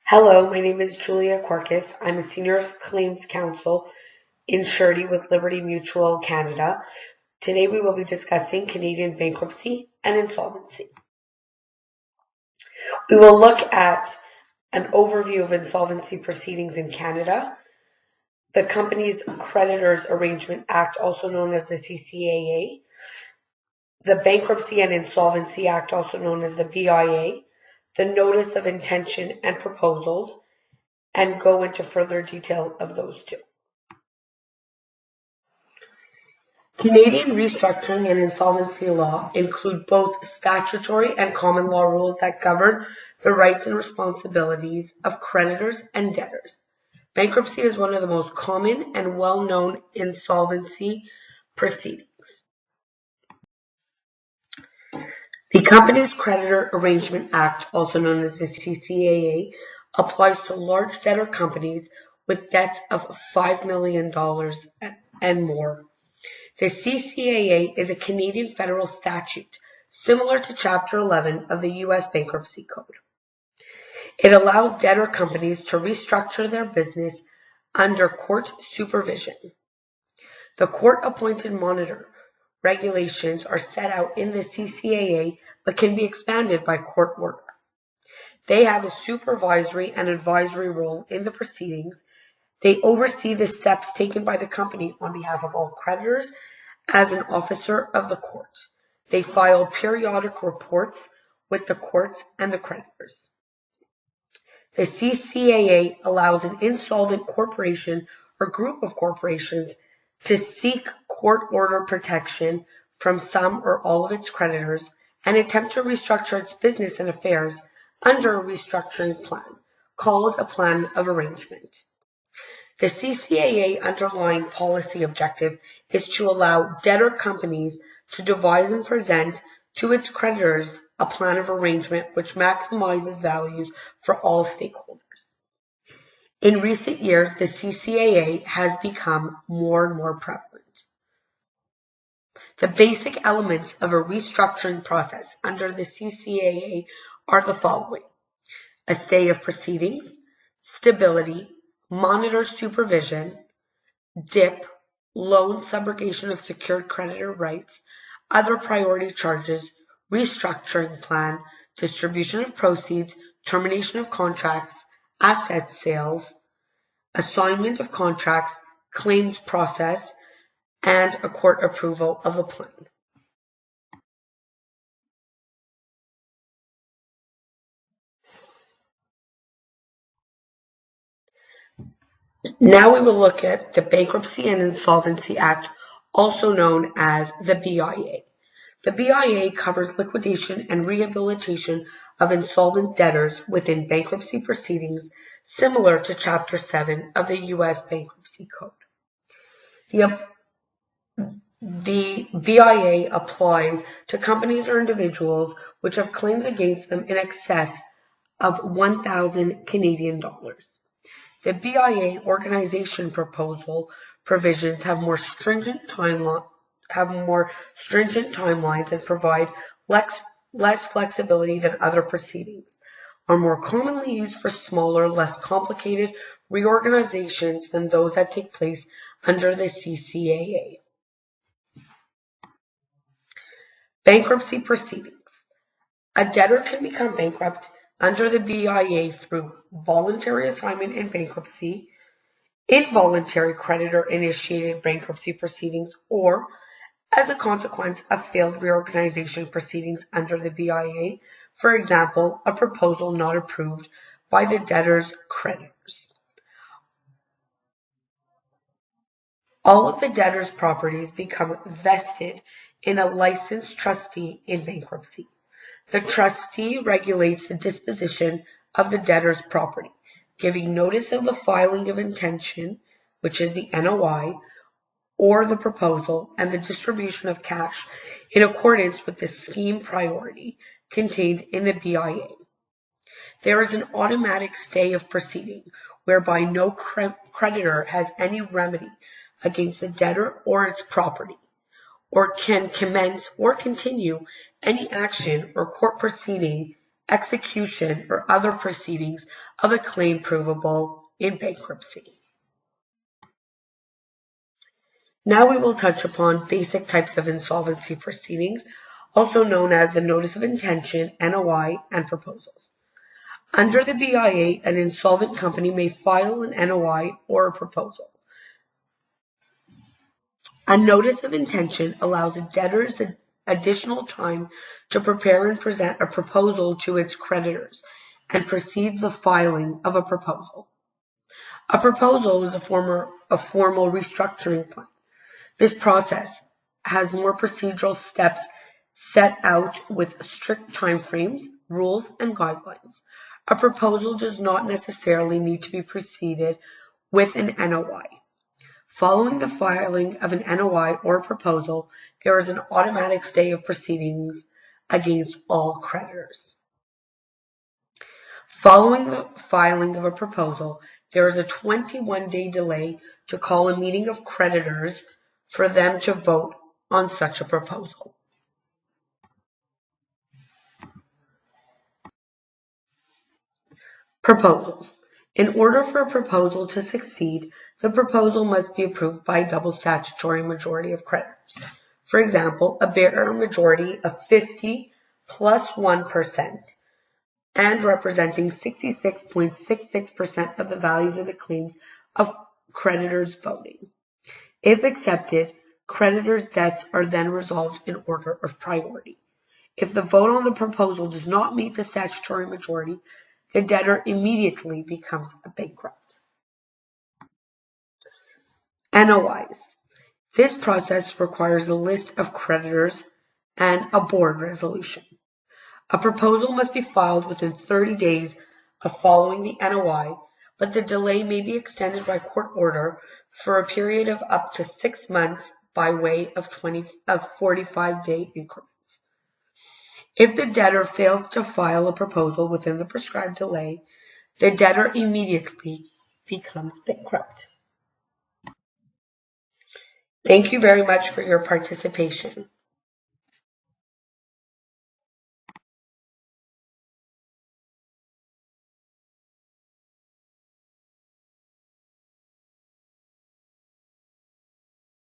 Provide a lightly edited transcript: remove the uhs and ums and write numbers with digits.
Hello, my name is Julia Corcos. I'm a senior claims counsel in Surety with Liberty Mutual Canada. Today we will be discussing Canadian bankruptcy and insolvency. We will look at an overview of insolvency proceedings in Canada, the Companies Creditors Arrangement Act, also known as the CCAA, the Bankruptcy and Insolvency Act, also known as the BIA, the Notice of Intention and Proposals, and go into further detail of those two. Canadian restructuring and insolvency law include both statutory and common law rules that govern the rights and responsibilities of creditors and debtors. Bankruptcy is one of the most common and well-known insolvency proceedings. The Companies Creditor Arrangement Act, also known as the CCAA, applies to large debtor companies with debts of $5 million and more. The CCAA is a Canadian federal statute, similar to Chapter 11 of the U.S. Bankruptcy Code. It allows debtor companies to restructure their business under court supervision. The court-appointed monitor regulations are set out in the CCAA but can be expanded by court order. They have a supervisory and advisory role in the proceedings. They oversee the steps taken by the company on behalf of all creditors as an officer of the court. They file periodic reports with the courts and the creditors. The CCAA allows an insolvent corporation or group of corporations to seek court order protection from some or all of its creditors and attempt to restructure its business and affairs under a restructuring plan, called a plan of arrangement. The CCAA underlying policy objective is to allow debtor companies to devise and present to its creditors a plan of arrangement which maximizes values for all stakeholders. In recent years, the CCAA has become more and more prevalent. The basic elements of a restructuring process under the CCAA are the following: a stay of proceedings, stability, monitor supervision, DIP, loan subrogation of secured creditor rights, other priority charges, restructuring plan, distribution of proceeds, termination of contracts, asset sales, assignment of contracts, claims process, and a court approval of a plan. Now we will look at the Bankruptcy and Insolvency Act, also known as the BIA. The BIA covers liquidation and rehabilitation of insolvent debtors within bankruptcy proceedings, similar to Chapter 7 of the U.S. Bankruptcy Code. The BIA applies to companies or individuals which have claims against them in excess of 1,000 Canadian dollars. The BIA organization proposal provisions have more stringent timelines and provide less flexibility than other proceedings, are more commonly used for smaller, less complicated reorganizations than those that take place under the CCAA. Bankruptcy proceedings. A debtor can become bankrupt under the BIA through voluntary assignment in bankruptcy, involuntary creditor-initiated bankruptcy proceedings, or as a consequence of failed reorganization proceedings under the BIA, for example, a proposal not approved by the debtor's creditors. All of the debtor's properties become vested in a licensed trustee in bankruptcy. The trustee regulates the disposition of the debtor's property, giving notice of the filing of intention, which is the NOI, or the proposal, and the distribution of cash in accordance with the scheme priority contained in the BIA. There is an automatic stay of proceeding, whereby no creditor has any remedy against the debtor or its property, or can commence or continue any action or court proceeding execution, or other proceedings of a claim provable in bankruptcy. Now we will touch upon basic types of insolvency proceedings, also known as the Notice of Intention, NOI, and proposals. Under the BIA, an insolvent company may file an NOI or a proposal. A Notice of Intention allows debtors additional time to prepare and present a proposal to its creditors and precedes the filing of a proposal. A proposal is a formal restructuring plan. This process has more procedural steps set out with strict timeframes, rules, and guidelines. A proposal does not necessarily need to be preceded with an NOI. Following the filing of an NOI or proposal, there is an automatic stay of proceedings against all creditors. Following the filing of a proposal, there is a 21-day delay to call a meeting of creditors for them to vote on such a proposal. Proposals. In order for a proposal to succeed, the proposal must be approved by a double statutory majority of creditors. For example, a bare majority of 50 plus 1% and representing 66.66% of the values of the claims of creditors voting. If accepted, creditors' debts are then resolved in order of priority. If the vote on the proposal does not meet the statutory majority, the debtor immediately becomes a bankrupt. NOIs. This process requires a list of creditors and a board resolution. A proposal must be filed within 30 days of following the NOI, but the delay may be extended by court order for a period of up to 6 months by way of 45-day increments. If the debtor fails to file a proposal within the prescribed delay, the debtor immediately becomes bankrupt. Thank you very much for your participation.